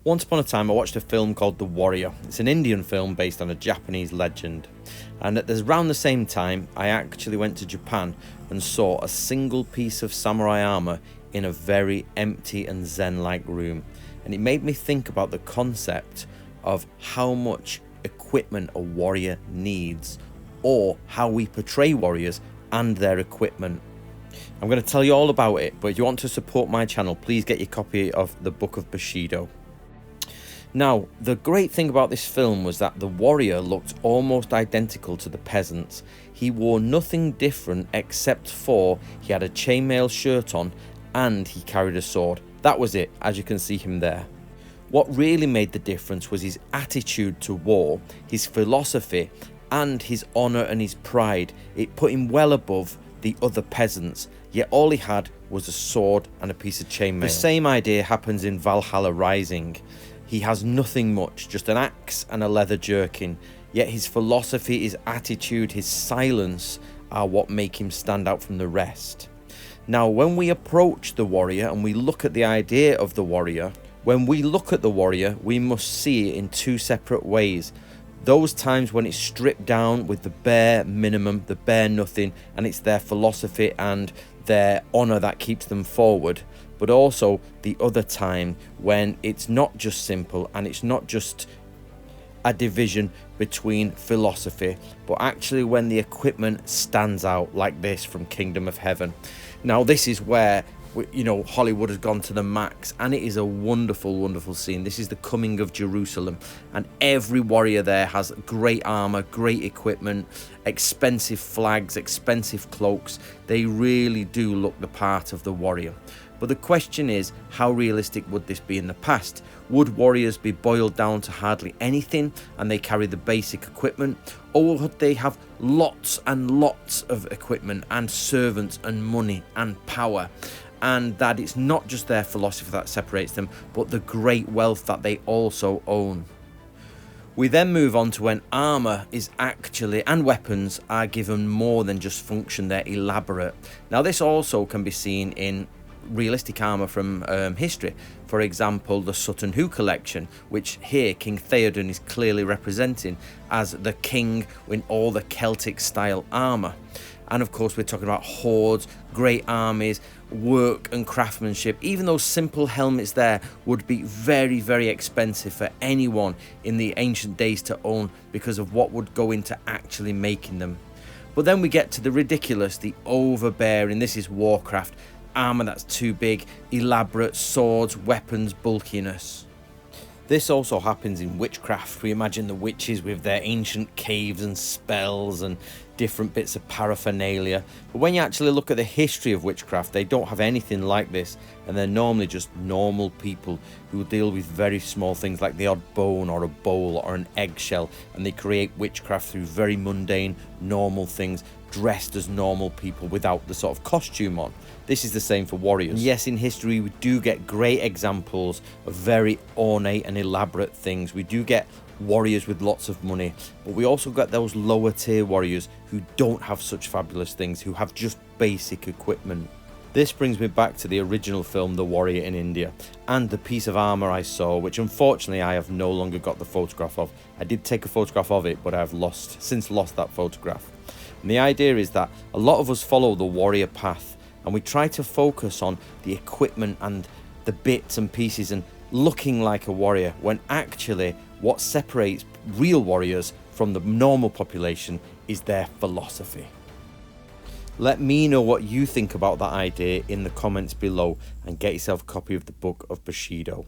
Once upon a time I watched a film called The Warrior. It's an Indian film based on a Japanese legend. And around the same time I actually went to Japan and saw a single piece of samurai armor in a very empty and zen-like room. And it made me think about the concept of how much equipment a warrior needs, or how we portray warriors and their equipment. I'm going to tell you all about it, but if you want to support my channel, please get your copy of the Book of Bushido. Now, the great thing about this film was that the warrior looked almost identical to the peasants. He wore nothing different except for he had a chainmail shirt on and he carried a sword. That was it, as you can see him there. What really made the difference was his attitude to war, his philosophy, and his honour and his pride. It put him well above the other peasants, yet all he had was a sword and a piece of chainmail. The same idea happens in Valhalla Rising. He has nothing much, just an axe and a leather jerkin, yet his philosophy, his attitude, his silence are what make him stand out from the rest. Now, when we approach the warrior and we look at the idea of the warrior, when we look at the warrior, we must see it in two separate ways. Those times when it's stripped down with the bare minimum, the bare nothing, and it's their philosophy and their honour that keeps them forward. But also the other time when it's not just simple and it's not just a division between philosophy, but actually when the equipment stands out like this from Kingdom of Heaven. Now this is where Hollywood has gone to the max, and it is a wonderful, wonderful scene. This is the coming of Jerusalem, and every warrior there has great armor, great equipment, expensive flags, expensive cloaks. They really do look the part of the warrior. But the question is, how realistic would this be in the past? Would warriors be boiled down to hardly anything and they carry the basic equipment? Or would they have lots and lots of equipment and servants and money and power? And that it's not just their philosophy that separates them, but the great wealth that they also own. We then move on to when armour is actually, and weapons are given more than just function, they're elaborate. Now this also can be seen in realistic armour from history. For example, the Sutton Hoo collection, which here King Theoden is clearly representing as the king in all the Celtic style armour. And of course we're talking about hordes, great armies, work and craftsmanship. Even those simple helmets there would be very, very expensive for anyone in the ancient days to own because of what would go into actually making them. But then we get to the ridiculous, the overbearing. This is Warcraft. Armour that's too big, elaborate swords, weapons, bulkiness. This also happens in Witchcraft. We imagine the witches with their ancient caves and spells and different bits of paraphernalia. But when you actually look at the history of Witchcraft, they don't have anything like this, and they're normally just normal people who deal with very small things like the odd bone or a bowl or an eggshell, and they create witchcraft through very mundane, normal things, dressed as normal people without the sort of costume on. This is the same for warriors. And yes, in history we do get great examples of very ornate and elaborate things. We do get warriors with lots of money, but we also get those lower tier warriors who don't have such fabulous things, who have just basic equipment. This brings me back to the original film The Warrior in India, and the piece of armour I saw, which unfortunately I have no longer got the photograph of. I did take a photograph of it, but I've since lost that photograph. And the idea is that a lot of us follow the warrior path, and we try to focus on the equipment and the bits and pieces and looking like a warrior, when actually what separates real warriors from the normal population is their philosophy. Let me know what you think about that idea in the comments below, and get yourself a copy of the Book of Bushido.